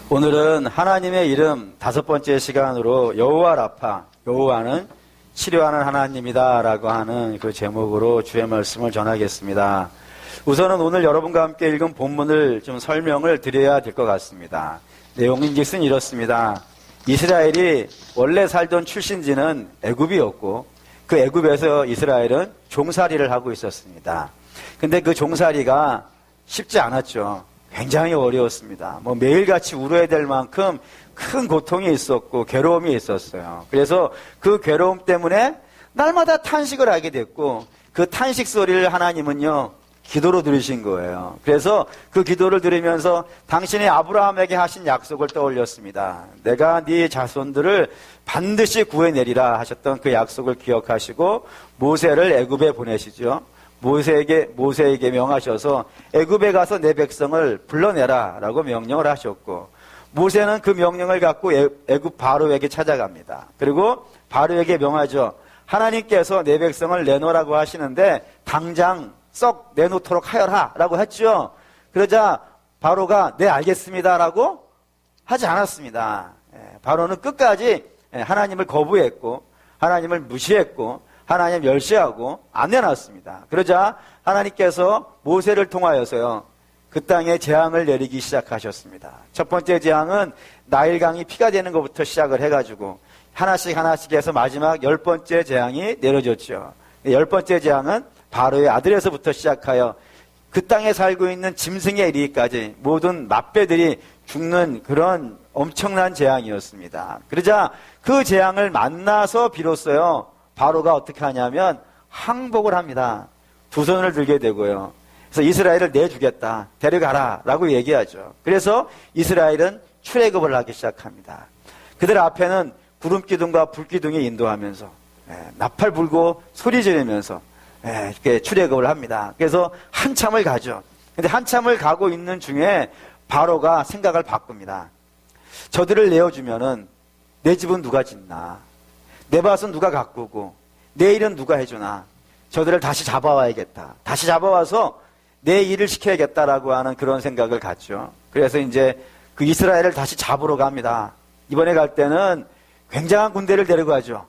오늘은 하나님의 이름 5번째 시간으로 여호와 라파, 여호와는 치료하는 하나님이다 라고 하는 그 제목으로 주의 말씀을 전하겠습니다. 우선은 오늘 여러분과 함께 읽은 본문을 좀 설명을 드려야 될 것 같습니다. 내용인즉슨 이렇습니다. 이스라엘이 원래 살던 출신지는 애굽이었고 그 애굽에서 이스라엘은 종살이를 하고 있었습니다. 근데 그 종살이가 쉽지 않았죠. 굉장히 어려웠습니다. 매일같이 울어야 될 만큼 큰 고통이 있었고 괴로움이 있었어요. 그래서 그 괴로움 때문에 날마다 탄식을 하게 됐고 그 탄식 소리를 하나님은요 기도로 들으신 거예요. 그래서 그 기도를 들으면서 당신이 아브라함에게 하신 약속을 떠올렸습니다. 내가 네 자손들을 반드시 구해내리라 하셨던 그 약속을 기억하시고 모세를 애굽에 보내시죠. 모세에게 명하셔서 애굽에 가서 내 백성을 불러내라 라고 명령을 하셨고 모세는 그 명령을 갖고 애굽 바로에게 찾아갑니다. 그리고 바로에게 명하죠. 하나님께서 내 백성을 내놓으라고 하시는데 당장 썩 내놓도록 하여라 라고 했죠. 그러자 바로가 네 알겠습니다 라고 하지 않았습니다. 바로는 끝까지 하나님을 거부했고 하나님을 무시했고 하나님 멸시하고 안 내놨습니다. 그러자 하나님께서 모세를 통하여서요 그 땅에 재앙을 내리기 시작하셨습니다. 첫 번째 재앙은 나일강이 피가 되는 것부터 시작을 해가지고 하나씩 해서 마지막 10번째 재앙이 내려졌죠. 10번째 재앙은 바로의 아들에서부터 시작하여 그 땅에 살고 있는 짐승에 이르기까지 모든 맏배들이 죽는 그런 엄청난 재앙이었습니다. 그러자 그 재앙을 만나서 비로소요 바로가 어떻게 하냐면 항복을 합니다. 두 손을 들게 되고요. 그래서 이스라엘을 내주겠다. 데려가라 라고 얘기하죠. 그래서 이스라엘은 출애굽을 하기 시작합니다. 그들 앞에는 구름기둥과 불기둥이 인도하면서 나팔 불고 소리 지르면서 이렇게 출애굽을 합니다. 그래서 한참을 가죠. 근데 한참을 가고 있는 중에 바로가 생각을 바꿉니다. 저들을 내어주면은 내 집은 누가 짓나? 내 밭은 누가 가꾸고 내 일은 누가 해주나? 저들을 다시 잡아와야겠다. 다시 잡아와서 내 일을 시켜야겠다라고 하는 그런 생각을 갖죠. 그래서 이제 그 이스라엘을 다시 잡으러 갑니다. 이번에 갈 때는 굉장한 군대를 데려가죠.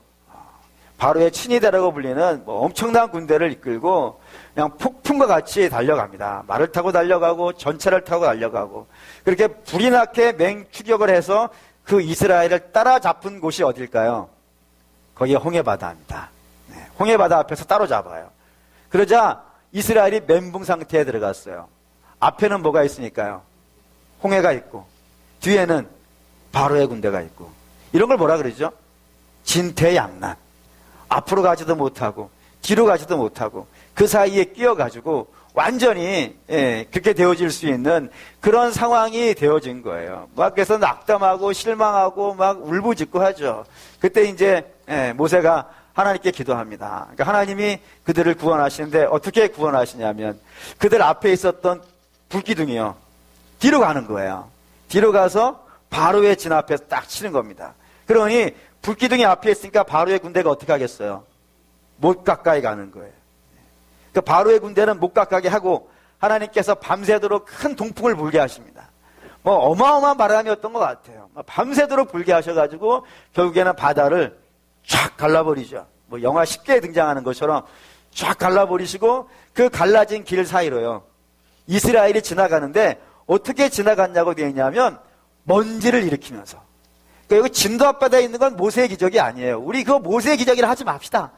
바로의 친위대라고 불리는 엄청난 군대를 이끌고 그냥 폭풍과 같이 달려갑니다. 말을 타고 달려가고 전차를 타고 달려가고 그렇게 불이 나게 맹추격을 해서 그 이스라엘을 따라잡은 곳이 어딜까요? 거기에 홍해바다입니다. 홍해바다 앞에서 따로잡아요. 그러자 이스라엘이 멘붕 상태에 들어갔어요. 앞에는 뭐가 있으니까요? 홍해가 있고 뒤에는 바로의 군대가 있고 이런 걸 뭐라 그러죠? 진퇴양난. 앞으로 가지도 못하고 뒤로 가지도 못하고 그 사이에 끼어가지고 완전히 그렇게 되어질 수 있는 그런 상황이 되어진 거예요. 그래서 낙담하고 실망하고 막 울부짖고 하죠. 그때 이제 모세가 하나님께 기도합니다. 그러니까 하나님이 그들을 구원하시는데 어떻게 구원하시냐면 그들 앞에 있었던 불기둥이요 뒤로 가는 거예요. 뒤로 가서 바로의 진 앞에서 딱 치는 겁니다. 그러니 불기둥이 앞에 있으니까 바로의 군대가 어떻게 하겠어요? 못 가까이 가는 거예요. 그러니까 바로의 군대는 못 가까이 하고 하나님께서 밤새도록 큰 동풍을 불게 하십니다. 어마어마한 바람이었던 것 같아요. 밤새도록 불게 하셔가지고 결국에는 바다를 쫙 갈라버리죠. 영화 10개에 등장하는 것처럼 쫙 갈라버리시고 그 갈라진 길 사이로요 이스라엘이 지나가는데 어떻게 지나갔냐고 되어 있냐면 먼지를 일으키면서. 그러니까 여기 진도 앞바다에 있는 건 모세의 기적이 아니에요. 우리 그거 모세의 기적이라 하지 맙시다.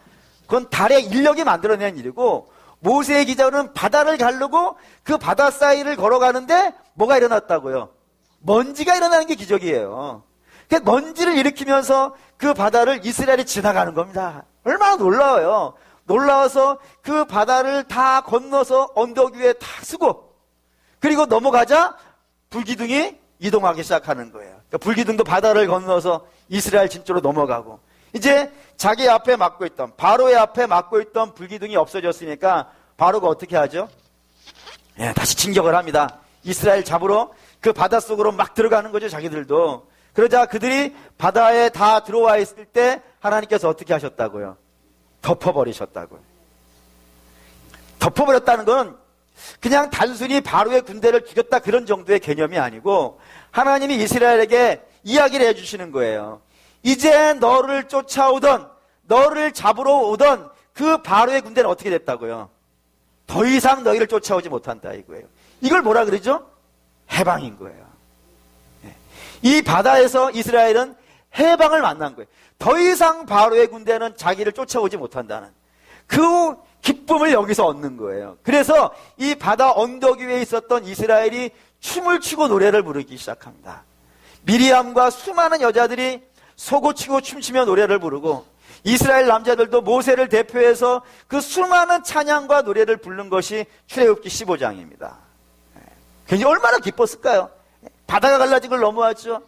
그건 달의 인력이 만들어낸 일이고 모세의 기적은 바다를 가르고 그 바다 사이를 걸어가는데 뭐가 일어났다고요? 먼지가 일어나는 게 기적이에요. 먼지를 일으키면서 그 바다를 이스라엘이 지나가는 겁니다. 얼마나 놀라워요. 놀라워서 그 바다를 다 건너서 언덕 위에 다 쓰고 그리고 넘어가자 불기둥이 이동하기 시작하는 거예요. 그러니까 불기둥도 바다를 건너서 이스라엘 진쪽으로 넘어가고 이제 자기 앞에 막고 있던 바로의 앞에 막고 있던 불기둥이 없어졌으니까 바로가 어떻게 하죠? 다시 진격을 합니다. 이스라엘 잡으러 그 바닷속으로 막 들어가는 거죠. 자기들도. 그러자 그들이 바다에 다 들어와 있을 때 하나님께서 어떻게 하셨다고요? 덮어버리셨다고요. 덮어버렸다는 건 그냥 단순히 바로의 군대를 죽였다 그런 정도의 개념이 아니고 하나님이 이스라엘에게 이야기를 해주시는 거예요. 이제 너를 쫓아오던, 너를 잡으러 오던 그 바로의 군대는 어떻게 됐다고요? 더 이상 너희를 쫓아오지 못한다 이거예요. 이걸 뭐라 그러죠? 해방인 거예요. 이 바다에서 이스라엘은 해방을 만난 거예요. 더 이상 바로의 군대는 자기를 쫓아오지 못한다는 그 기쁨을 여기서 얻는 거예요. 그래서 이 바다 언덕 위에 있었던 이스라엘이 춤을 추고 노래를 부르기 시작합니다. 미리암과 수많은 여자들이 소고치고 춤추며 노래를 부르고 이스라엘 남자들도 모세를 대표해서 그 수많은 찬양과 노래를 부른 것이 출애굽기 15장입니다. 굉장히 얼마나 기뻤을까요? 바다가 갈라진 걸 넘어왔죠.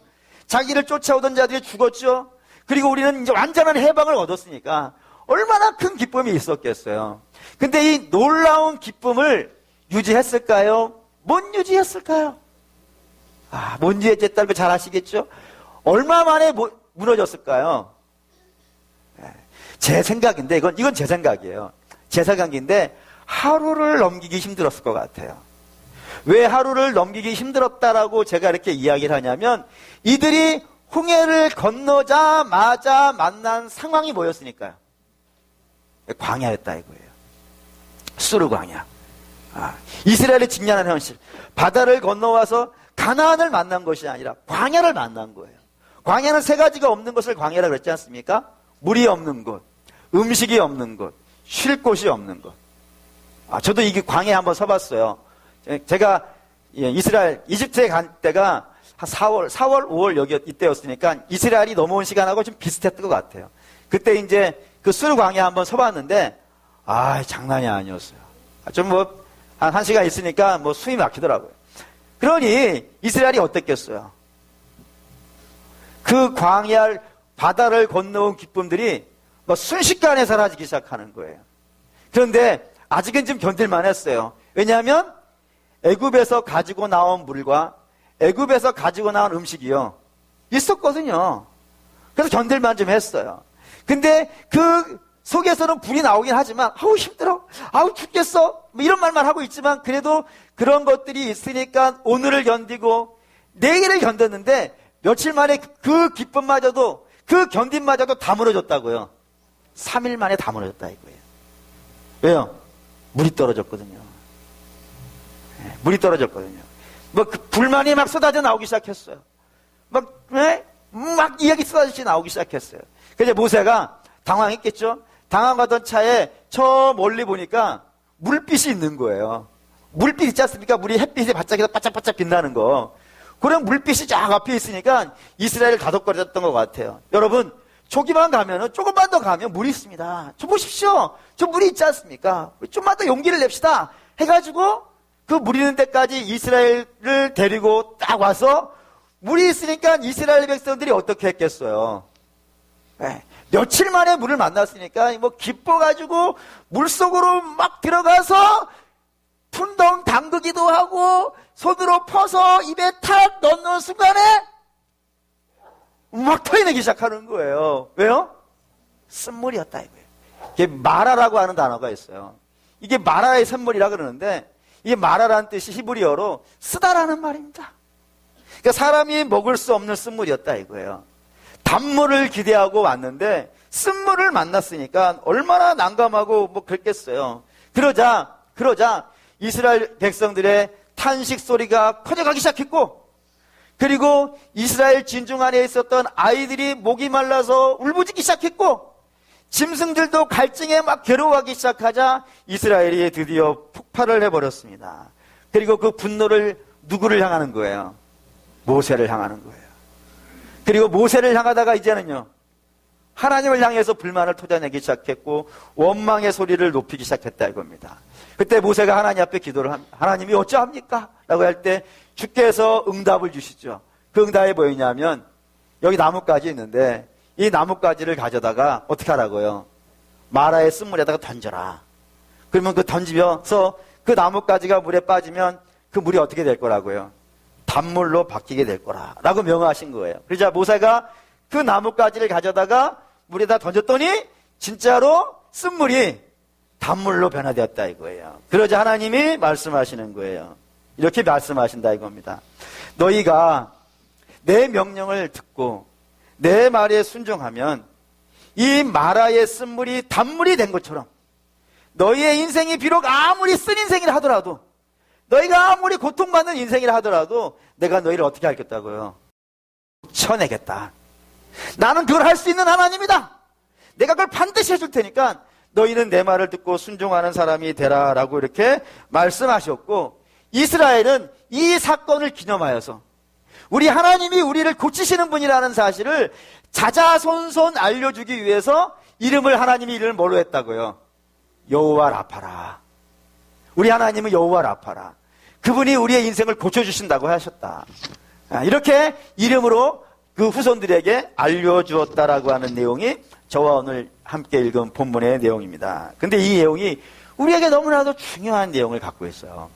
자기를 쫓아오던 자들이 죽었죠. 그리고 우리는 이제 완전한 해방을 얻었으니까 얼마나 큰 기쁨이 있었겠어요. 근데 이 놀라운 기쁨을 유지했을까요? 못 유지했을까요? 못 유지했다는 거 잘 아시겠죠? 얼마 만에 무너졌을까요? 제 생각인데, 이건 제 생각이에요. 제 생각인데, 하루를 넘기기 힘들었을 것 같아요. 왜 하루를 넘기기 힘들었다라고 제가 이렇게 이야기를 하냐면, 이들이 홍해를 건너자마자 만난 상황이 뭐였으니까요? 광야였다 이거예요. 수르 광야. 이스라엘의 직면한 현실. 바다를 건너와서 가나안을 만난 것이 아니라 광야를 만난 거예요. 광야는 세 가지가 없는 것을 광야라고 그랬지 않습니까? 물이 없는 곳, 음식이 없는 곳, 쉴 곳이 없는 곳. 저도 이게 광야에 한번 서봤어요. 제가 이집트에 간 때가 한 4월, 5월 이때였으니까 이스라엘이 넘어온 시간하고 좀 비슷했던 것 같아요. 그때 이제 그 수르 광야에 한번 서봤는데, 장난이 아니었어요. 좀 한 1시간 있으니까 숨이 막히더라고요. 그러니 이스라엘이 어땠겠어요? 그 광야 바다를 건너온 기쁨들이 순식간에 사라지기 시작하는 거예요. 그런데 아직은 좀 견딜만 했어요. 왜냐하면 애굽에서 가지고 나온 물과 애굽에서 가지고 나온 음식이요 있었거든요. 그래서 견딜만 좀 했어요. 근데 그 속에서는 불이 나오긴 하지만 힘들어, 죽겠어 이런 말만 하고 있지만 그래도 그런 것들이 있으니까 오늘을 견디고 내일을 견뎠는데 며칠 만에 그 기쁨마저도 그 견딘마저도 다 무너졌다고요. 3일 만에 다 무너졌다 이거예요. 왜요? 물이 떨어졌거든요. 물이 떨어졌거든요. 그 불만이 막 쏟아져 나오기 시작했어요. 막 이야기 쏟아져 나오기 시작했어요. 그래서 모세가 당황했겠죠? 당황하던 차에 저 멀리 보니까 물빛이 있는 거예요. 물빛 있지 않습니까? 물이 햇빛에 반짝여서 반짝반짝 빛나는 거. 그런 물빛이 쫙 앞에 있으니까 이스라엘을 다독거렸던 것 같아요. 여러분, 조금만 더 가면 물이 있습니다. 저 보십시오. 저 물이 있지 않습니까? 좀만 더 용기를 냅시다. 해가지고 그 물 있는 데까지 이스라엘을 데리고 딱 와서 물이 있으니까 이스라엘 백성들이 어떻게 했겠어요? 며칠 만에 물을 만났으니까 기뻐가지고 물속으로 막 들어가서 푼덩 담그기도 하고 손으로 퍼서 입에 탁 넣는 순간에 막 토해내기 시작하는 거예요. 왜요? 쓴물이었다 이거예요. 이게 마라라고 하는 단어가 있어요. 이게 마라의 샘물이라 그러는데 이게 마라라는 뜻이 히브리어로 쓰다라는 말입니다. 그러니까 사람이 먹을 수 없는 쓴물이었다 이거예요. 단물을 기대하고 왔는데 쓴물을 만났으니까 얼마나 난감하고 그랬겠어요. 그러자 이스라엘 백성들의 탄식 소리가 커져가기 시작했고, 그리고 이스라엘 진중 안에 있었던 아이들이 목이 말라서 울부짖기 시작했고, 짐승들도 갈증에 막 괴로워하기 시작하자 이스라엘이 드디어 폭발을 해버렸습니다. 그리고 그 분노를 누구를 향하는 거예요? 모세를 향하는 거예요. 그리고 모세를 향하다가 이제는요, 하나님을 향해서 불만을 토겨내기 시작했고 원망의 소리를 높이기 시작했다 이겁니다. 그때 모세가 하나님 앞에 기도를 합니다. 하나님이 어찌합니까? 라고 할 때 주께서 응답을 주시죠. 그 응답이 뭐였냐면 여기 나뭇가지 있는데 이 나뭇가지를 가져다가 어떻게 하라고요? 마라의 쓴물에다가 던져라. 그러면 그 던지면서 그 나뭇가지가 물에 빠지면 그 물이 어떻게 될 거라고요? 단물로 바뀌게 될 거라 라고 명하신 거예요. 그러자 모세가 그 나뭇가지를 가져다가 물에다 던졌더니 진짜로 쓴물이 단물로 변화되었다 이거예요. 그러자 하나님이 말씀하시는 거예요. 이렇게 말씀하신다 이겁니다. 너희가 내 명령을 듣고 내 말에 순종하면 이 마라의 쓴물이 단물이 된 것처럼 너희의 인생이 비록 아무리 쓴 인생이라 하더라도, 너희가 아무리 고통받는 인생이라 하더라도 내가 너희를 어떻게 하겠다고요? 쳐내겠다. 나는 그걸 할 수 있는 하나님이다. 내가 그걸 반드시 해줄 테니까 너희는 내 말을 듣고 순종하는 사람이 되라 라고 이렇게 말씀하셨고, 이스라엘은 이 사건을 기념하여서 우리 하나님이 우리를 고치시는 분이라는 사실을 자자손손 알려주기 위해서 하나님이 이름을 뭘로 했다고요? 여호와 라파라. 우리 하나님은 여호와 라파라. 그분이 우리의 인생을 고쳐주신다고 하셨다. 이렇게 이름으로 그 후손들에게 알려주었다라고 하는 내용이 저와 오늘 함께 읽은 본문의 내용입니다. 근데 이 내용이 우리에게 너무나도 중요한 내용을 갖고 있어요.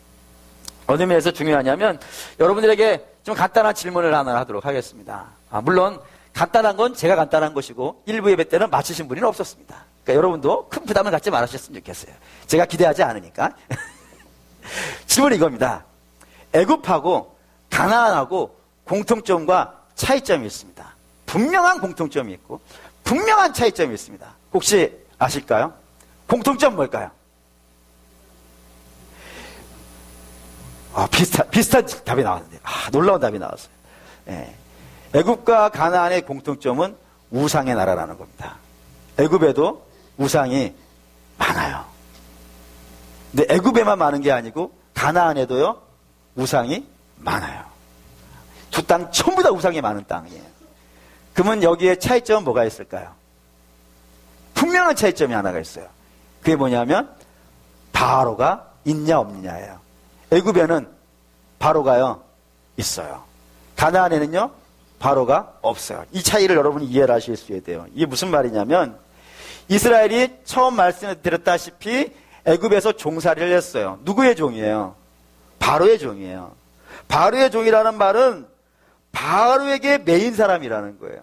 어느 면에서 중요하냐면, 여러분들에게 좀 간단한 질문을 하나 하도록 하겠습니다. 물론 간단한 건 제가 간단한 것이고 일부 예배 때는 맞히신 분이 없었습니다. 그러니까 여러분도 큰 부담을 갖지 말으셨으면 좋겠어요. 제가 기대하지 않으니까. 질문이 이겁니다. 애굽하고 가나안하고 공통점과 차이점이 있습니다. 분명한 공통점이 있고 분명한 차이점이 있습니다. 혹시 아실까요? 공통점 뭘까요? 비슷한 답이 나왔는데, 놀라운 답이 나왔어요. 예. 애굽과 가나안의 공통점은 우상의 나라라는 겁니다. 애굽에도 우상이 많아요. 근데 애굽에만 많은 게 아니고 가나안에도요, 우상이 많아요. 두 땅 전부 다 우상이 많은 땅이에요. 그러면 여기에 차이점은 뭐가 있을까요? 분명한 차이점이 하나가 있어요. 그게 뭐냐면 바로가 있냐 없느냐예요. 애굽에는 바로가요 있어요. 가나안에는요 바로가 없어요. 이 차이를 여러분이 이해를 하실 수 있어야 돼요. 이게 무슨 말이냐면, 이스라엘이 처음 말씀드렸다시피 애굽에서 종살이를 했어요. 누구의 종이에요? 바로의 종이에요. 바로의 종이라는 말은 바로에게 매인 사람이라는 거예요.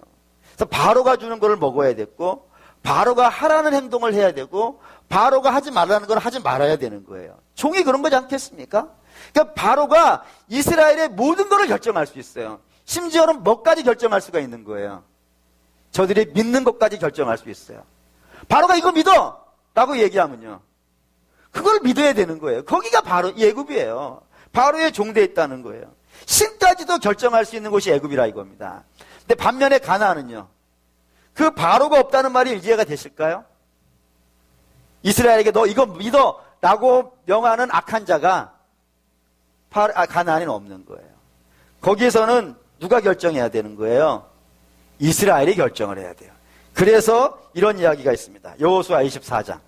그래서 바로가 주는 것을 먹어야 됐고, 바로가 하라는 행동을 해야 되고, 바로가 하지 말라는 걸 하지 말아야 되는 거예요. 종이 그런 거지 않겠습니까? 그러니까 바로가 이스라엘의 모든 것을 결정할 수 있어요. 심지어는 뭐까지 결정할 수가 있는 거예요. 저들이 믿는 것까지 결정할 수 있어요. 바로가 이거 믿어! 라고 얘기하면요, 그걸 믿어야 되는 거예요. 거기가 바로 애굽이에요. 바로의 종되어 있다는 거예요. 신까지도 결정할 수 있는 곳이 애굽이라 이겁니다. 근데 반면에 가나안은요, 그 바로가 없다는 말이 이해가 되실까요? 이스라엘에게 너 이거 믿어! 라고 명하는 악한 자가 가나안에는 없는 거예요. 거기에서는 누가 결정해야 되는 거예요? 이스라엘이 결정을 해야 돼요. 그래서 이런 이야기가 있습니다. 여호수아 24장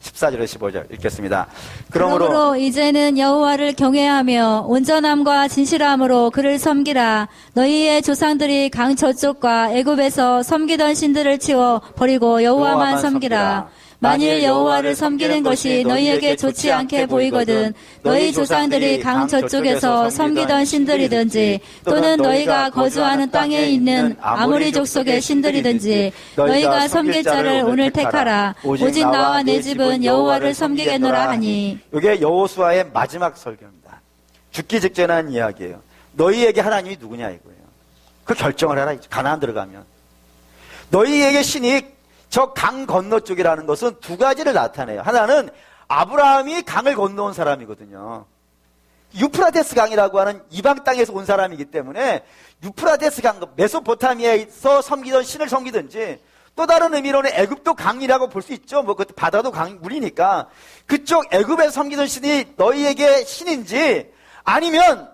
14절에서 15절 읽겠습니다. 그러므로 이제는 여호와를 경외하며 온전함과 진실함으로 그를 섬기라. 너희의 조상들이 강 저쪽과 애굽에서 섬기던 신들을 치워 버리고 여호와만 섬기라. 만일 여호와를 섬기는 것이 너희에게 좋지 않게 보이거든 너희 조상들이 강 저쪽에서 섬기던 신들이든지 또는 너희가 거주하는 땅에 있는 아모리 족속의 신들이든지 너희가 섬길 자를 오늘 택하라. 오직 나와 내 집은 여호와를 섬기겠노라 하니. 이게 여호수아의 마지막 설교입니다. 죽기 직전에 한 이야기예요. 너희에게 하나님이 누구냐 이거예요. 그 결정을 해라. 가나안 들어가면 너희에게 신이 저 강 건너 쪽이라는 것은 두 가지를 나타내요. 하나는 아브라함이 강을 건너온 사람이거든요. 유프라테스 강이라고 하는 이방 땅에서 온 사람이기 때문에 유프라테스 강, 메소포타미아에서 섬기던 신을 섬기든지, 또 다른 의미로는 애굽도 강이라고 볼 수 있죠. 뭐 그것도 바다도 물이니까 그쪽 애굽에서 섬기던 신이 너희에게 신인지, 아니면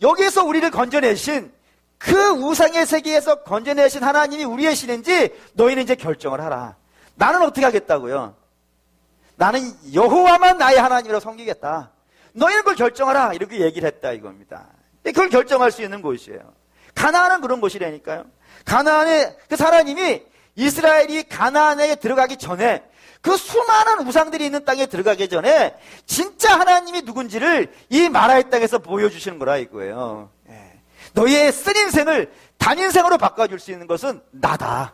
여기에서 우리를 건져내신 그 우상의 세계에서 건져내신 하나님이 우리의 신인지 너희는 이제 결정을 하라. 나는 어떻게 하겠다고요? 나는 여호와만 나의 하나님이라고 섬기겠다. 너희는 그걸 결정하라. 이렇게 얘기를 했다 이겁니다. 그걸 결정할 수 있는 곳이에요. 가나안은 그런 곳이라니까요. 가나안의 그 하나님이 이스라엘이 가나안에 들어가기 전에, 그 수많은 우상들이 있는 땅에 들어가기 전에 진짜 하나님이 누군지를 이 마라의 땅에서 보여주시는 거라 이거예요. 너희의 쓴 인생을 단인생으로 바꿔줄 수 있는 것은 나다.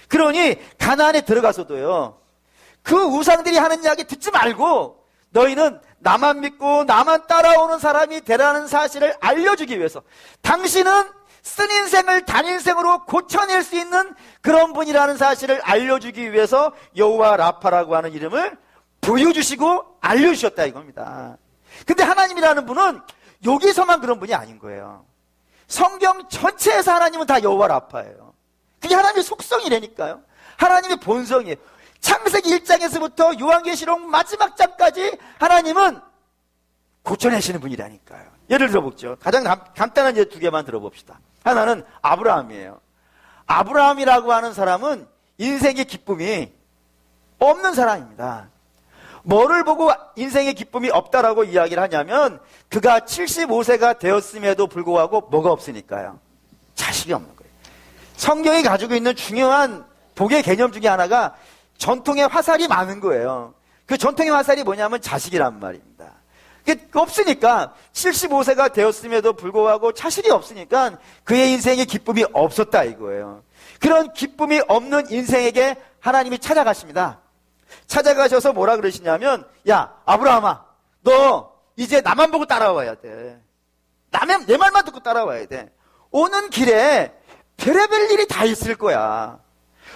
그러니 가나안에 들어가서도요, 그 우상들이 하는 이야기 듣지 말고 너희는 나만 믿고 나만 따라오는 사람이 되라는 사실을 알려주기 위해서, 당신은 쓴 인생을 단인생으로 고쳐낼 수 있는 그런 분이라는 사실을 알려주기 위해서 여호와 라파라고 하는 이름을 보여주시고 알려주셨다 이겁니다. 근데 하나님이라는 분은 여기서만 그런 분이 아닌 거예요. 성경 전체에서 하나님은 다 여호와 라파예요. 그게 하나님의 속성이라니까요. 하나님의 본성이에요. 창세기 1장에서부터 요한계시록 마지막 장까지 하나님은 고쳐내시는 분이라니까요. 예를 들어보죠. 가장 간단한 예 두 개만 들어봅시다. 하나는 아브라함이에요. 아브라함이라고 하는 사람은 인생의 기쁨이 없는 사람입니다. 뭐를 보고 인생의 기쁨이 없다라고 이야기를 하냐면, 그가 75세가 되었음에도 불구하고 뭐가 없으니까요. 자식이 없는 거예요. 성경이 가지고 있는 중요한 복의 개념 중에 하나가 전통의 화살이 많은 거예요. 그 전통의 화살이 뭐냐면 자식이란 말입니다. 그게 없으니까, 75세가 되었음에도 불구하고 자식이 없으니까 그의 인생에 기쁨이 없었다 이거예요. 그런 기쁨이 없는 인생에게 하나님이 찾아가십니다. 찾아가셔서 뭐라 그러시냐면, 야 아브라함아, 너 이제 나만 보고 따라와야 돼. 내 말만 듣고 따라와야 돼. 오는 길에 별의별 일이 다 있을 거야.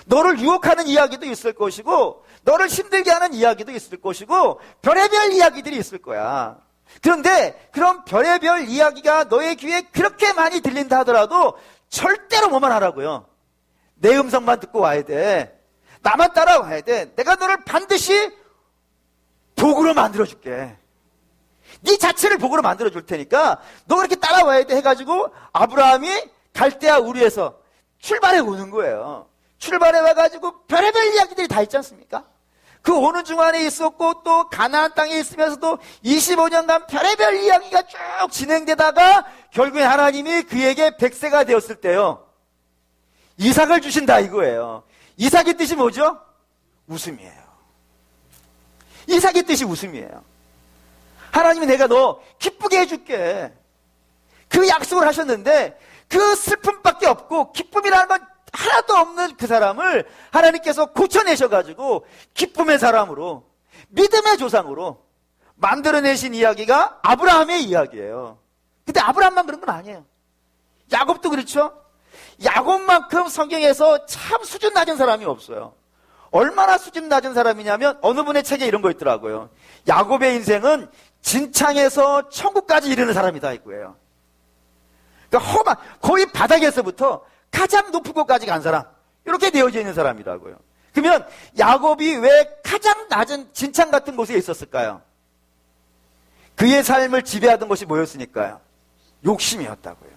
너를 유혹하는 이야기도 있을 것이고, 너를 힘들게 하는 이야기도 있을 것이고, 별의별 이야기들이 있을 거야. 그런데 그런 별의별 이야기가 너의 귀에 그렇게 많이 들린다 하더라도 절대로 뭐만 하라고요? 내 음성만 듣고 와야 돼. 나만 따라와야 돼. 내가 너를 반드시 복으로 만들어줄게. 네 자체를 복으로 만들어줄 테니까 너 그렇게 따라와야 돼 해가지고 아브라함이 갈대아 우르에서 출발해 오는 거예요. 출발해 와가지고 별의별 이야기들이 다 있지 않습니까? 그 오는 중간에 있었고, 또 가나안 땅에 있으면서도 25년간 별의별 이야기가 쭉 진행되다가 결국에 하나님이 그에게 100세가 되었을 때요, 이삭을 주신다 이거예요. 이삭의 뜻이 뭐죠? 웃음이에요. 이삭의 뜻이 웃음이에요. 하나님이 내가 너 기쁘게 해줄게. 그 약속을 하셨는데 그 슬픔밖에 없고 기쁨이라는 건 하나도 없는 그 사람을 하나님께서 고쳐내셔가지고 기쁨의 사람으로, 믿음의 조상으로 만들어내신 이야기가 아브라함의 이야기예요. 근데 아브라함만 그런 건 아니에요. 야곱도 그렇죠? 야곱만큼 성경에서 참 수준 낮은 사람이 없어요. 얼마나 수준 낮은 사람이냐면, 어느 분의 책에 이런 거 있더라고요. 야곱의 인생은 진창에서 천국까지 이르는 사람이다 이거예요. 그러니까 거의 바닥에서부터 가장 높은 곳까지 간 사람, 이렇게 되어져 있는 사람이라고요. 그러면 야곱이 왜 가장 낮은 진창 같은 곳에 있었을까요? 그의 삶을 지배하던 것이 뭐였으니까요? 욕심이었다고요.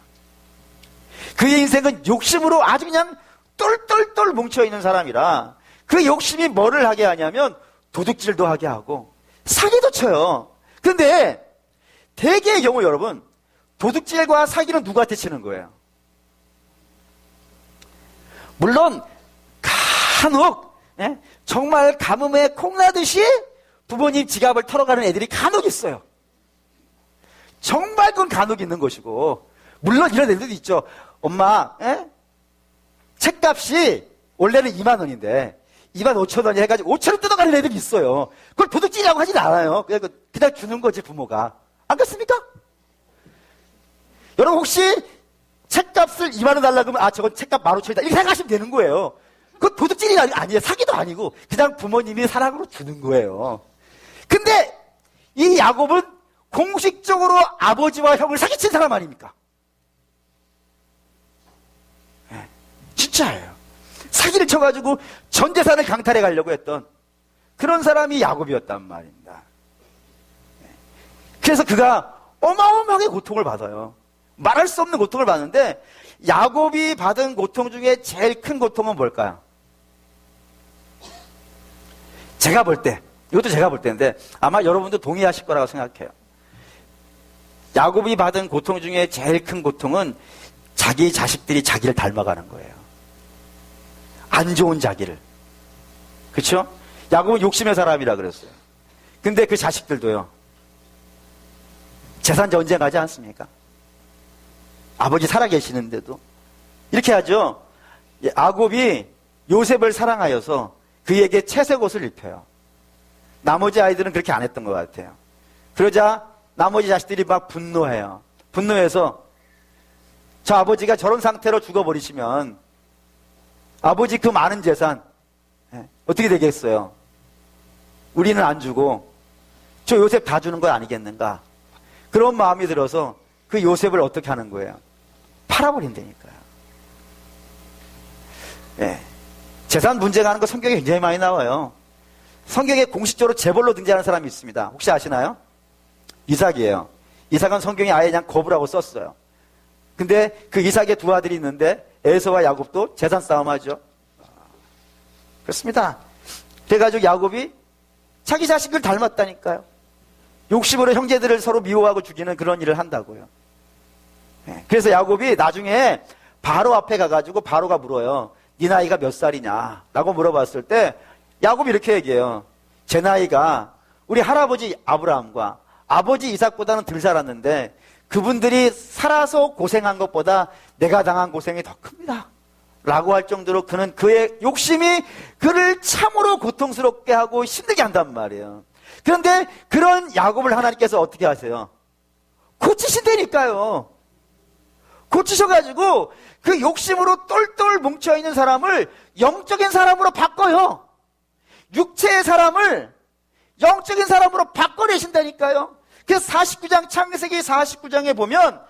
그의 인생은 욕심으로 아주 그냥 똘똘똘 뭉쳐있는 사람이라, 그 욕심이 뭐를 하게 하냐면 도둑질도 하게 하고 사기도 쳐요. 그런데 대개의 경우 여러분, 도둑질과 사기는 누구한테 치는 거예요? 물론 간혹 정말 가뭄에 콩나듯이 부모님 지갑을 털어가는 애들이 간혹 있어요. 정말 그건 간혹 있는 것이고, 물론 이런 애들도 있죠. 엄마, 책값이 원래는 2만 원인데 2만 5천 원이 해가지고 5천 원 뜯어가는 애들이 있어요. 그걸 도둑질이라고 하진 않아요. 그냥 주는 거지, 부모가. 안 그렇습니까? 여러분 혹시 책값을 2만 원 달라고 하면, 저건 책값 15,000원이다 이렇게 생각하시면 되는 거예요. 그건 도둑질이 아니에요. 사기도 아니고 그냥 부모님이 사랑으로 주는 거예요. 근데 이 야곱은 공식적으로 아버지와 형을 사기친 사람 아닙니까? 진짜예요. 사기를 쳐가지고 전 재산을 강탈해 가려고 했던 그런 사람이 야곱이었단 말입니다. 그래서 그가 어마어마하게 고통을 받아요. 말할 수 없는 고통을 받는데, 야곱이 받은 고통 중에 제일 큰 고통은 뭘까요? 제가 볼 때, 이것도 제가 볼 때인데 아마 여러분도 동의하실 거라고 생각해요. 야곱이 받은 고통 중에 제일 큰 고통은 자기 자식들이 자기를 닮아가는 거예요. 안 좋은 자기를. 그렇죠? 야곱은 욕심의 사람이라 그랬어요. 근데 그 자식들도요, 재산 전쟁하지 않습니까? 아버지 살아계시는데도 이렇게 하죠. 야곱이 요셉을 사랑하여서 그에게 채색 옷을 입혀요. 나머지 아이들은 그렇게 안 했던 것 같아요. 그러자 나머지 자식들이 막 분노해요. 분노해서 저 아버지가 저런 상태로 죽어버리시면 아버지 그 많은 재산 어떻게 되겠어요? 우리는 안 주고 저 요셉 다 주는 거 아니겠는가? 그런 마음이 들어서 그 요셉을 어떻게 하는 거예요? 팔아버린다니까요. 재산 문제가 하는 거 성경에 굉장히 많이 나와요. 성경에 공식적으로 재벌로 등장하는 사람이 있습니다. 혹시 아시나요? 이삭이에요. 이삭은 성경에 아예 그냥 거부라고 썼어요. 근데 그 이삭의 두 아들이 있는데 에서와 야곱도 재산 싸움하죠. 그렇습니다. 그래가지고 야곱이 자기 자식을 닮았다니까요. 욕심으로 형제들을 서로 미워하고 죽이는 그런 일을 한다고요. 그래서 야곱이 나중에 바로 앞에 가가지고 바로가 물어요. 네 나이가 몇 살이냐? 라고 물어봤을 때 야곱이 이렇게 얘기해요. 제 나이가 우리 할아버지 아브라함과 아버지 이삭보다는 덜 살았는데 그분들이 살아서 고생한 것보다 내가 당한 고생이 더 큽니다. 라고 할 정도로 그는 그의 욕심이 그를 참으로 고통스럽게 하고 힘들게 한단 말이에요. 그런데 그런 야곱을 하나님께서 어떻게 하세요? 고치신다니까요. 고치셔가지고 그 욕심으로 똘똘 뭉쳐있는 사람을 영적인 사람으로 바꿔요. 육체의 사람을 영적인 사람으로 바꿔내신다니까요. 그래서 49장 창세기 49장에 보면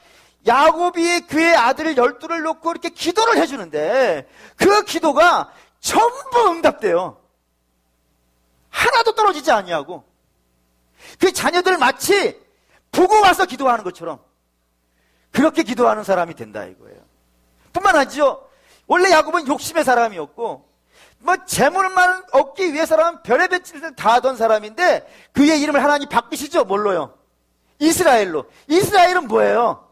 야곱이 그의 아들 12를 놓고 이렇게 기도를 해주는데 그 기도가 전부 응답돼요. 하나도 떨어지지 아니하고 그 자녀들 마치 보고 와서 기도하는 것처럼 그렇게 기도하는 사람이 된다 이거예요. 뿐만 아니죠. 원래 야곱은 욕심의 사람이었고 뭐 재물만 얻기 위해서라면 별의별 짓을 다 하던 사람인데 그의 이름을 하나님 바꾸시죠. 뭘로요? 이스라엘로. 이스라엘은 뭐예요?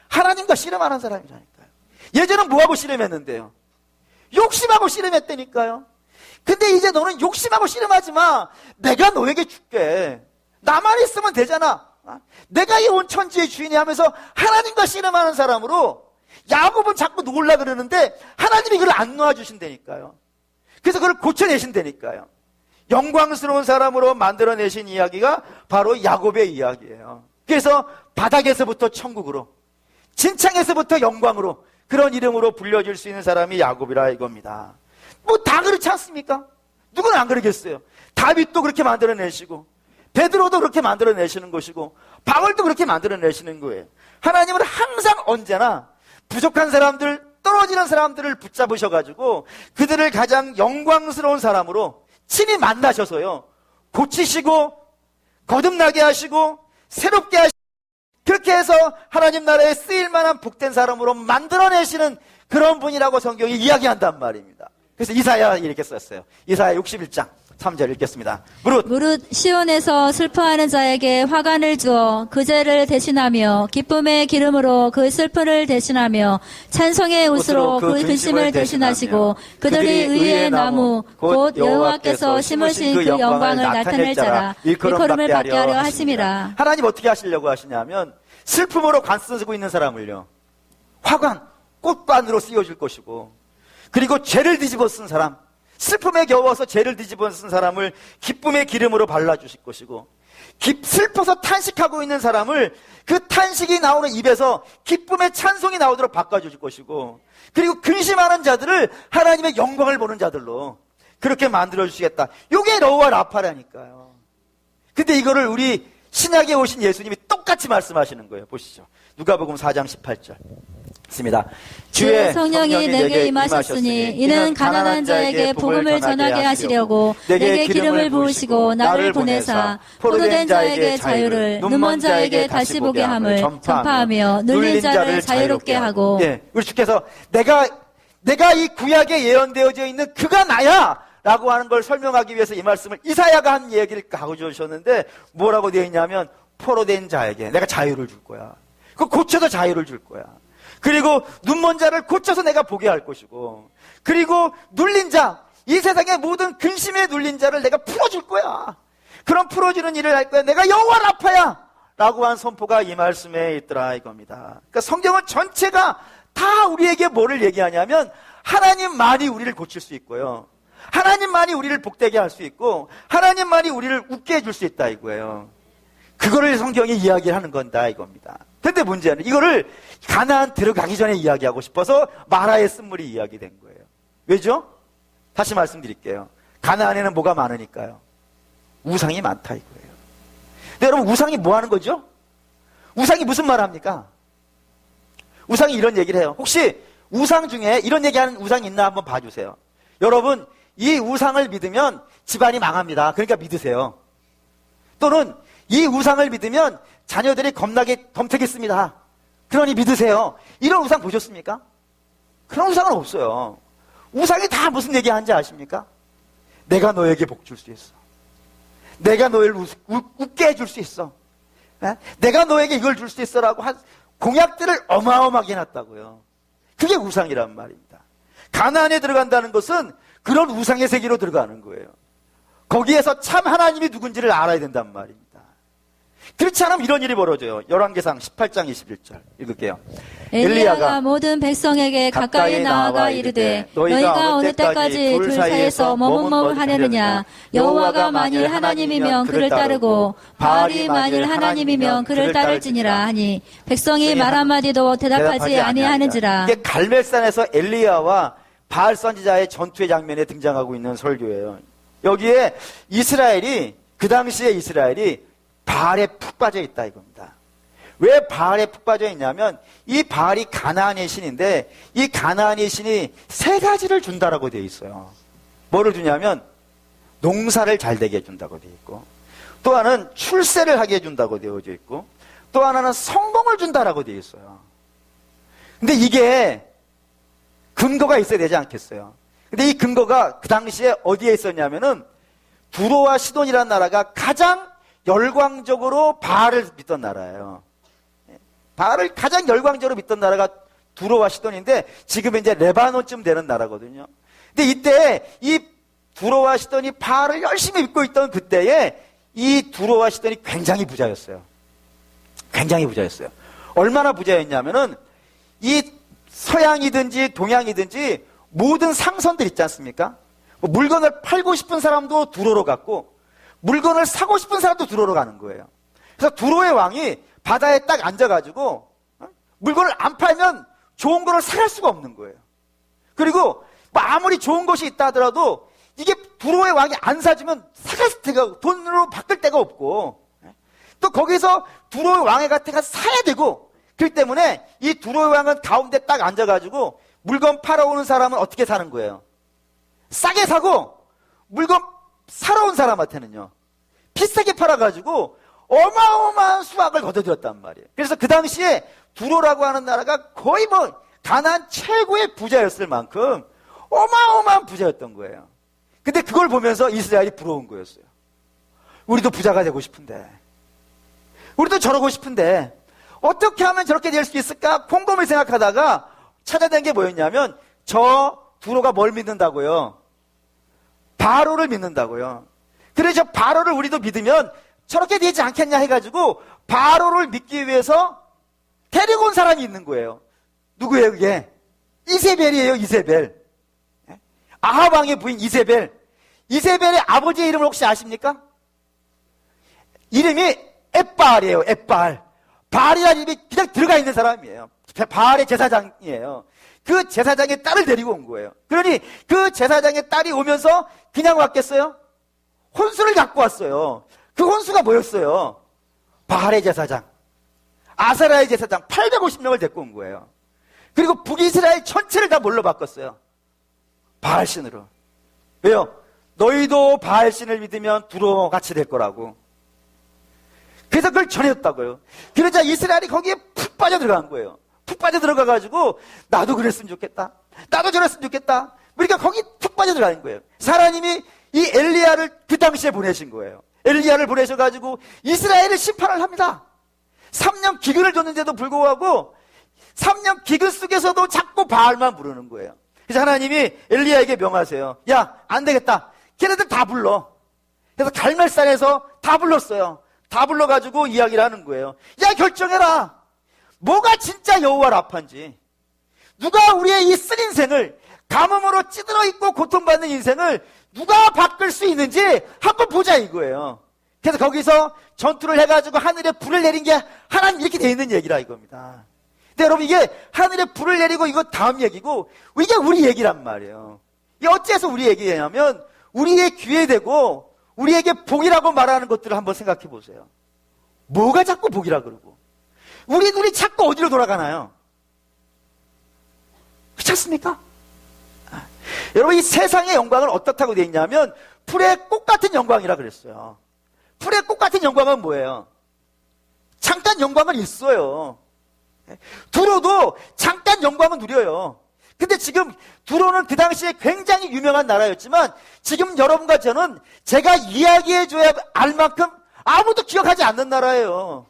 하나님과 씨름하는 사람이라니까요. 예전은 뭐하고 씨름했는데요? 욕심하고 씨름했다니까요. 근데 이제 너는 욕심하고 씨름하지 마. 내가 너에게 줄게. 나만 있으면 되잖아. 내가 이 온 천지의 주인이 하면서 하나님과 씨름하는 사람으로 야곱은 자꾸 놓으려고 그러는데 하나님이 그걸 안 놓아주신다니까요. 그래서 그걸 고쳐내신다니까요. 영광스러운 사람으로 만들어내신 이야기가 바로 야곱의 이야기예요. 그래서 바닥에서부터 천국으로, 진창에서부터 영광으로 그런 이름으로 불려줄 수 있는 사람이 야곱이라 이겁니다. 뭐 다 그렇지 않습니까? 누구는 안 그러겠어요. 다윗도 그렇게 만들어내시고 베드로도 그렇게 만들어내시는 것이고 바울도 그렇게 만들어내시는 거예요. 하나님은 항상 언제나 부족한 사람들, 떨어지는 사람들을 붙잡으셔가지고 그들을 가장 영광스러운 사람으로 친히 만나셔서요 고치시고 거듭나게 하시고 새롭게 하시고 그렇게 해서 하나님 나라에 쓰일만한 복된 사람으로 만들어내시는 그런 분이라고 성경이 이야기한단 말입니다. 그래서 이사야 이렇게 썼어요. 이사야 61장 3절 읽겠습니다. 무릇 시온에서 슬퍼하는 자에게 화관을 주어 그 죄를 대신하며 기쁨의 기름으로 그 슬픔을 대신하며 찬송의 옷으로 그 근심을 대신하시고 그들이 의의 나무 곧 여호와께서 심으신 그 영광을 나타낼 자라 일컬음을 받게 하려 하심이라. 하나님 어떻게 하시려고 하시냐면 슬픔으로 관 쓰고 있는 사람을요 화관, 꽃관으로 씌워줄 것이고 그리고 죄를 뒤집어 쓴 사람 슬픔에 겨워서 죄를 뒤집어 쓴 사람을 기쁨의 기름으로 발라주실 것이고 슬퍼서 탄식하고 있는 사람을 그 탄식이 나오는 입에서 기쁨의 찬송이 나오도록 바꿔주실 것이고 그리고 근심하는 자들을 하나님의 영광을 보는 자들로 그렇게 만들어주시겠다. 이게 여호와 라파라니까요. 근데 이거를 우리 신약에 오신 예수님이 똑같이 말씀하시는 거예요. 보시죠. 누가복음 4장 18절 있습니다. 주의 성령이 내게 임하셨으니 이는 가난한 자에게 복음을 전하게 하시려고 내게 기름을 부으시고 나를 보내사 포로된 자에게 자유를 눈먼 자에게 다시 보게 함을 전파하며 눌린 자를 자유롭게 하고. 우리 주께서 내가 이 구약에 예언되어져 있는 그가 나야 라고 하는 걸 설명하기 위해서 이 말씀을 이사야가 한 얘기를 하고 주셨는데 뭐라고 되어 있냐면 포로된 자에게 내가 자유를 줄 거야. 그 고쳐서 자유를 줄 거야. 그리고 눈먼 자를 고쳐서 내가 보게 할 것이고 그리고 눌린 자, 이 세상의 모든 근심에 눌린 자를 내가 풀어줄 거야. 그런 풀어주는 일을 할 거야. 내가 여호와 라파야 라고 한 선포가 이 말씀에 있더라 이겁니다. 그러니까 성경은 전체가 다 우리에게 뭐를 얘기하냐면 하나님만이 우리를 고칠 수 있고요 하나님만이 우리를 복되게 할 수 있고 하나님만이 우리를 웃게 해줄 수 있다 이거예요. 그거를 성경이 이야기하는 건다 이겁니다. 근데 문제는 이거를 가나안 들어가기 전에 이야기하고 싶어서 마라의 쓴물이 이야기된 거예요. 왜죠? 다시 말씀드릴게요. 가나안에는 뭐가 많으니까요. 우상이 많다 이거예요. 근데 여러분 우상이 뭐 하는 거죠? 우상이 무슨 말 합니까? 우상이 이런 얘기를 해요. 혹시 우상 중에 이런 얘기하는 우상이 있나 한번 봐주세요. 여러분 이 우상을 믿으면 집안이 망합니다. 그러니까 믿으세요. 또는 이 우상을 믿으면 자녀들이 겁나게 덤태겠습니다. 그러니 믿으세요. 이런 우상 보셨습니까? 그런 우상은 없어요. 우상이 다 무슨 얘기하는지 아십니까? 내가 너에게 복 줄 수 있어. 내가 너를 웃게 해줄 수 있어. 내가 너에게 이걸 줄 수 있어라고 한 공약들을 어마어마하게 해놨다고요. 그게 우상이란 말입니다. 가나안에 들어간다는 것은 그런 우상의 세계로 들어가는 거예요. 거기에서 참 하나님이 누군지를 알아야 된단 말입니다. 그렇지 않으면 이런 일이 벌어져요. 열왕기상 18장 21절 읽을게요. 엘리야가 모든 백성에게 가까이 나아가 이르되 너희가 어느 때까지 둘 사이에서 머뭇머뭇하려느냐. 여호와가 만일 하나님이면 그를 따르고 바알이 만일 하나님이면 그를 따를지니라 하니 백성이 말 한마디도 대답하지 아니하는지라. 이게 갈멜산에서 엘리야와 바알 선지자의 전투의 장면에 등장하고 있는 설교예요. 여기에 이스라엘이 그 당시에 이스라엘이 바알에 푹 빠져 있다 이겁니다. 왜 바알에 푹 빠져 있냐면 이 바알이 가나안의 신인데 이 가나안의 신이 세 가지를 준다라고 되어 있어요. 뭐를 주냐면 농사를 잘 되게 해준다고 되어 있고 또 하나는 출세를 하게 해준다고 되어져 있고 또 하나는 성공을 준다라고 되어 있어요. 근데 이게 근거가 있어야 되지 않겠어요? 근데 이 근거가 그 당시에 어디에 있었냐면은 두로와 시돈이라는 나라가 가장 열광적으로 바알을 믿던 나라예요. 바알을 가장 열광적으로 믿던 나라가 두로와 시돈인데 지금 이제 레바논쯤 되는 나라거든요. 근데 이때 이 두로와 시돈이 바알을 열심히 믿고 있던 그때에 이 두로와 시돈이 굉장히 부자였어요. 굉장히 부자였어요. 얼마나 부자였냐면은 이 서양이든지 동양이든지 모든 상선들 있지 않습니까? 물건을 팔고 싶은 사람도 두로로 갔고 물건을 사고 싶은 사람도 두로로 가는 거예요. 그래서 두로의 왕이 바다에 딱 앉아가지고 물건을 안 팔면 좋은 거를 사갈 수가 없는 거예요. 그리고 뭐 아무리 좋은 것이 있다 하더라도 이게 두로의 왕이 안 사주면 사갈 데가 돈으로 바꿀 데가 없고 또 거기서 두로의 왕의 곁에 사야 되고 그렇기 때문에 이 두로의 왕은 가운데 딱 앉아가지고 물건 팔아오는 사람은 어떻게 사는 거예요? 싸게 사고 물건 사러 온 사람한테는요 비싸게 팔아가지고 어마어마한 수확을 거둬들였단 말이에요. 그래서 그 당시에 두로라고 하는 나라가 거의 뭐 가나안 최고의 부자였을 만큼 어마어마한 부자였던 거예요. 근데 그걸 보면서 이스라엘이 부러운 거였어요. 우리도 부자가 되고 싶은데 우리도 저러고 싶은데 어떻게 하면 저렇게 될 수 있을까 곰곰이 생각하다가 찾아낸 게 뭐였냐면 저 두로가 뭘 믿는다고요? 바로를 믿는다고요. 그래서 바로를 우리도 믿으면 저렇게 되지 않겠냐 해가지고 바로를 믿기 위해서 데리고 온 사람이 있는 거예요. 누구예요 그게? 이세벨이에요. 이세벨. 아합 왕의 부인 이세벨. 이세벨의 아버지의 이름을 혹시 아십니까? 이름이 엣바알이에요. 엣바알. 바알이라는 이름이 그냥 들어가 있는 사람이에요. 바알의 제사장이에요. 그 제사장의 딸을 데리고 온 거예요. 그러니 그 제사장의 딸이 오면서 그냥 왔겠어요? 혼수를 갖고 왔어요. 그 혼수가 뭐였어요? 바알의 제사장, 아세라의 제사장 850명을 데리고 온 거예요. 그리고 북이스라엘 전체를 다 뭘로 바꿨어요? 바알신으로. 왜요? 너희도 바알신을 믿으면 두로 같이 될 거라고. 그래서 그걸 전했다고요. 그러자 이스라엘이 거기에 푹 빠져 들어간 거예요. 푹 빠져 들어가가지고 나도 그랬으면 좋겠다. 나도 저랬으면 좋겠다. 그러니까 거기 푹 빠져 들어가는 거예요. 하나님이 이 엘리야를 그 당시에 보내신 거예요. 엘리야를 보내셔가지고 이스라엘을 심판을 합니다. 3년 기근을 줬는데도 불구하고 3년 기근 속에서도 자꾸 바알만 부르는 거예요. 그래서 하나님이 엘리야에게 명하세요. 야, 안 되겠다. 걔네들 다 불러. 그래서 갈멜산에서 다 불렀어요. 다 불러가지고 이야기를 하는 거예요. 야, 결정해라. 뭐가 진짜 여호와 라파인지. 누가 우리의 이 쓴 인생을 가뭄으로 찌들어 있고 고통받는 인생을 누가 바꿀 수 있는지 한번 보자 이거예요. 그래서 거기서 전투를 해가지고 하늘에 불을 내린 게 하나님 이렇게 돼 있는 얘기라 이겁니다. 근데 여러분 이게 하늘에 불을 내리고 이거 다음 얘기고 이게 우리 얘기란 말이에요. 이게 어째서 우리 얘기냐면 우리의 귀에 대고 우리에게 복이라고 말하는 것들을 한번 생각해 보세요. 뭐가 자꾸 복이라 그러고 우리 눈이 자꾸 어디로 돌아가나요? 그렇지 않습니까? 여러분 이 세상의 영광을 어떻다고 되어 있냐면 풀의 꽃 같은 영광이라 그랬어요. 풀의 꽃 같은 영광은 뭐예요? 잠깐 영광은 있어요. 두로도 잠깐 영광은 누려요. 근데 지금 두로는 그 당시에 굉장히 유명한 나라였지만 지금 여러분과 저는 제가 이야기해줘야 알 만큼 아무도 기억하지 않는 나라예요.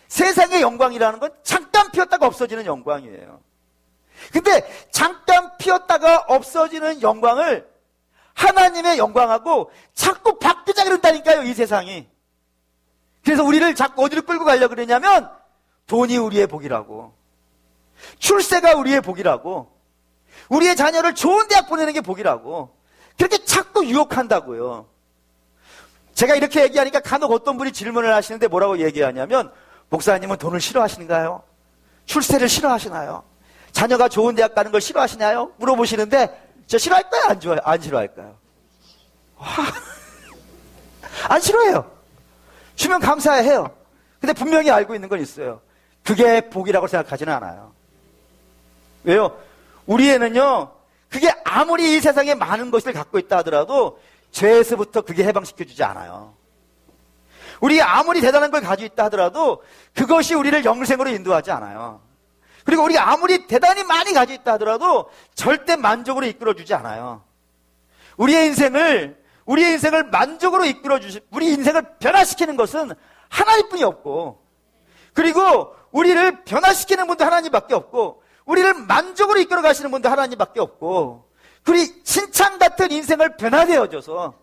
세상의 영광이라는 건 잠깐 피었다가 없어지는 영광이에요. 근데 잠깐 피었다가 없어지는 영광을 하나님의 영광하고 자꾸 바꾸자 그런다니까요, 이 세상이. 그래서 우리를 자꾸 어디로 끌고 가려고 그러냐면 돈이 우리의 복이라고, 출세가 우리의 복이라고, 우리의 자녀를 좋은 대학 보내는 게 복이라고 그렇게 자꾸 유혹한다고요. 제가 이렇게 얘기하니까 간혹 어떤 분이 질문을 하시는데 뭐라고 얘기하냐면 목사님은 돈을 싫어하시는가요? 출세를 싫어하시나요? 자녀가 좋은 대학 가는 걸 싫어하시나요? 물어보시는데 저 싫어할까요? 안 싫어할까요? 와, 안 싫어해요. 주면 감사해요. 근데 분명히 알고 있는 건 있어요. 그게 복이라고 생각하지는 않아요. 왜요? 우리에는요, 그게 아무리 이 세상에 많은 것을 갖고 있다 하더라도 죄에서부터 그게 해방시켜주지 않아요. 우리 아무리 대단한 걸 가지고 있다 하더라도 그것이 우리를 영생으로 인도하지 않아요. 그리고 우리가 아무리 대단히 많이 가지고 있다 하더라도 절대 만족으로 이끌어주지 않아요. 우리의 인생을 만족으로 우리 인생을 변화시키는 것은 하나님뿐이 없고, 그리고 우리를 변화시키는 분도 하나님밖에 없고, 우리를 만족으로 이끌어 가시는 분도 하나님밖에 없고, 그리고 신창 같은 인생을 변화되어줘서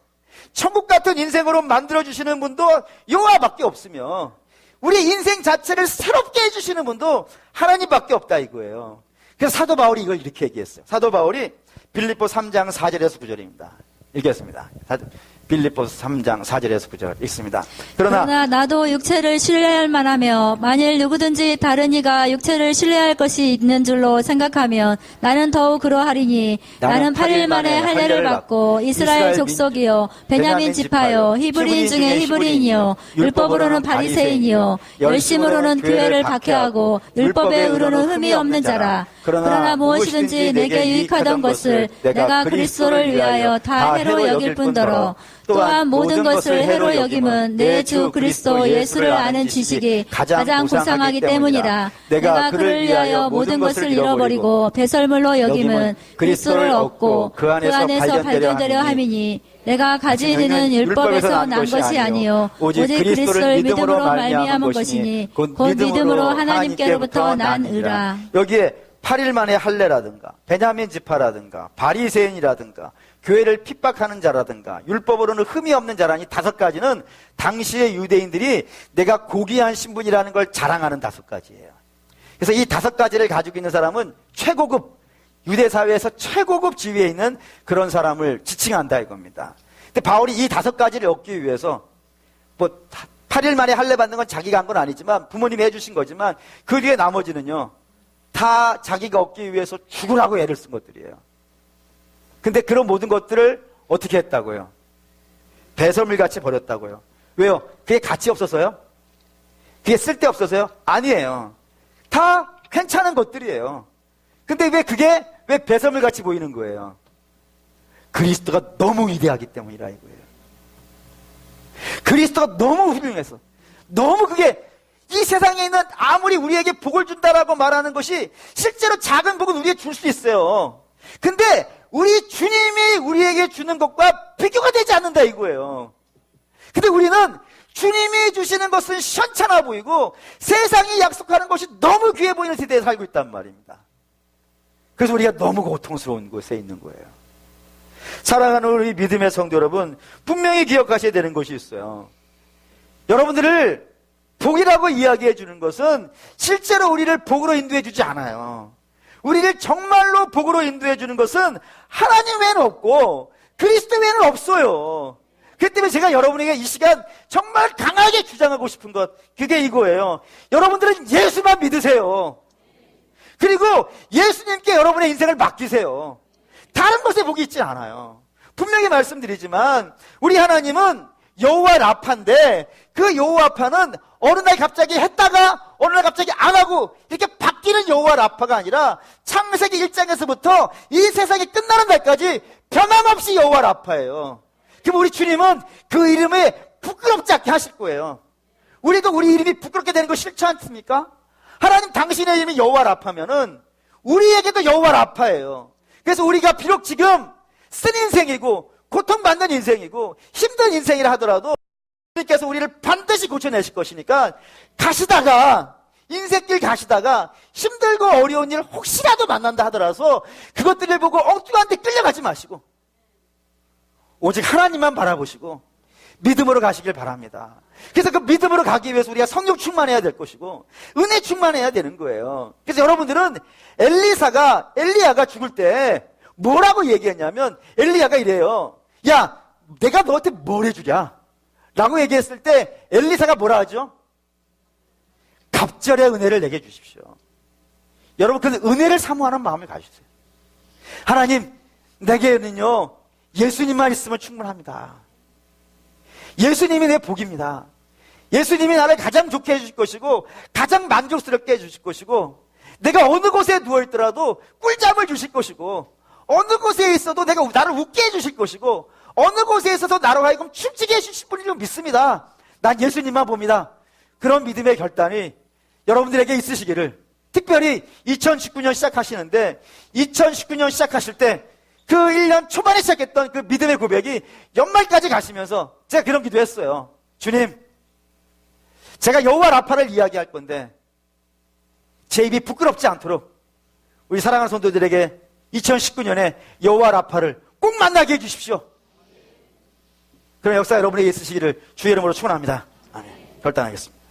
천국 같은 인생으로 만들어주시는 분도 여호와밖에 없으며, 우리 인생 자체를 새롭게 해주시는 분도 하나님밖에 없다 이거예요. 그래서 사도 바울이 이걸 이렇게 얘기했어요. 사도 바울이 빌립보 3장 4절에서 9절입니다. 읽겠습니다. 빌립보서 3장 4절에서 9절 읽습니다. 그러나 나도 육체를 신뢰할 만하며 만일 누구든지 다른 이가 육체를 신뢰할 것이 있는 줄로 생각하면 나는 더욱 그러하리니 나는 8일 만에 할례를 받고 이스라엘 족속이요 베냐민 지파요 히브리인 중에 히브리인이요 율법으로는 바리새인이요 열심으로는 교회를 박해하고 율법에 의로는 흠이 없는 자라. 그러나 무엇이든지 내게 유익하던 것을 내가 그리스도를 위하여 다 해로 여길 뿐더러 또한 모든 것을 해로 여김은 내 주 그리스도 예수를 아는 지식이 가장 고상하기 때문이라. 내가 그를 위하여 모든 것을 잃어버리고 배설물로 여김은 그리스도를 얻고 그 안에서 발견되려 함이니 내가 가진 이는 율법에서 난 것이 아니요 오직 그리스도를 믿음으로 말미암은 것이니 곧 믿음으로 하나님께로부터 난 의라. 여기에 8일 만에 할례라든가 베냐민 지파라든가 바리새인이라든가 교회를 핍박하는 자라든가 율법으로는 흠이 없는 자라니 5가지는 당시의 유대인들이 내가 고귀한 신분이라는 걸 자랑하는 5가지예요. 그래서 이 5가지를 가지고 있는 사람은 최고급, 유대 사회에서 최고급 지위에 있는 그런 사람을 지칭한다 이겁니다. 근데 바울이 이 5가지를 얻기 위해서 8일 만에 할례 받는 건 자기가 한 건 아니지만 부모님이 해주신 거지만 그 뒤에 나머지는요 다 자기가 얻기 위해서 죽으라고 애를 쓴 것들이에요. 근데 그런 모든 것들을 어떻게 했다고요? 배설물같이 버렸다고요. 왜요? 그게 가치 없어서요? 그게 쓸데없어서요? 아니에요. 다 괜찮은 것들이에요. 근데 왜 배설물같이 보이는 거예요? 그리스도가 너무 위대하기 때문이라 이거예요. 그리스도가 너무 훌륭해서, 너무 그게 이 세상에 있는 아무리 우리에게 복을 준다라고 말하는 것이 실제로 작은 복은 우리에게 줄 수 있어요. 근데 우리 주님이 우리에게 주는 것과 비교가 되지 않는다 이거예요. 근데 우리는 주님이 주시는 것은 시원찮아 보이고 세상이 약속하는 것이 너무 귀해 보이는 세대에 살고 있단 말입니다. 그래서 우리가 너무 고통스러운 곳에 있는 거예요. 사랑하는 우리 믿음의 성도 여러분, 분명히 기억하셔야 되는 것이 있어요. 여러분들을 복이라고 이야기해 주는 것은 실제로 우리를 복으로 인도해 주지 않아요. 우리를 정말로 복으로 인도해 주는 것은 하나님 외에는 없고 그리스도 외에는 없어요. 그렇기 때문에 제가 여러분에게 이 시간 정말 강하게 주장하고 싶은 것, 그게 이거예요. 여러분들은 예수만 믿으세요. 그리고 예수님께 여러분의 인생을 맡기세요. 다른 것에 복이 있지 않아요. 분명히 말씀드리지만 우리 하나님은 여호와 라파인데 그 여호와 라파는 어느 날 갑자기 했다가 어느 날 갑자기 안 하고 이렇게 바뀌는 여호와 라파가 아니라 창세기 1장에서부터 이 세상이 끝나는 날까지 변함없이 여호와 라파예요. 그럼 우리 주님은 그 이름에 부끄럽지 않게 하실 거예요. 우리도 우리 이름이 부끄럽게 되는 거 싫지 않습니까? 하나님 당신의 이름이 여호와 라파면은 우리에게도 여호와 라파예요. 그래서 우리가 비록 지금 쓴 인생이고 고통받는 인생이고 힘든 인생이라 하더라도 주님께서 우리를 반드시 고쳐내실 것이니까 가시다가 인생길 가시다가 힘들고 어려운 일 혹시라도 만난다 하더라도 그것들을 보고 엉뚱한 데 끌려가지 마시고 오직 하나님만 바라보시고 믿음으로 가시길 바랍니다. 그래서 그 믿음으로 가기 위해서 우리가 성령 충만해야 될 것이고 은혜 충만해야 되는 거예요. 그래서 여러분들은 엘리야가 죽을 때 뭐라고 얘기했냐면 엘리야가 이래요. 야, 내가 너한테 뭘 해주랴? 라고 얘기했을 때 엘리사가 뭐라 하죠? 갑절의 은혜를 내게 주십시오. 여러분 그 은혜를 사모하는 마음을 가지세요. 하나님, 내게는요 예수님만 있으면 충분합니다. 예수님이 내 복입니다. 예수님이 나를 가장 좋게 해주실 것이고 가장 만족스럽게 해주실 것이고 내가 어느 곳에 누워있더라도 꿀잠을 주실 것이고 어느 곳에 있어도 내가 나를 웃게 해주실 것이고 어느 곳에 있어서 나로 하여금 춤추게 해주실 분이라고 믿습니다. 난 예수님만 봅니다. 그런 믿음의 결단이 여러분들에게 있으시기를, 특별히 2019년 시작하시는데 2019년 시작하실 때 그 1년 초반에 시작했던 그 믿음의 고백이 연말까지 가시면서 제가 그런 기도했어요. 주님, 제가 여호와 라파를 이야기할 건데 제 입이 부끄럽지 않도록 우리 사랑하는 성도들에게 2019년에 여호와 라파를 꼭 만나게 해주십시오. 그런 역사 여러분에게 있으시기를 주의 이름으로 축원합니다. 아멘. 결단하겠습니다.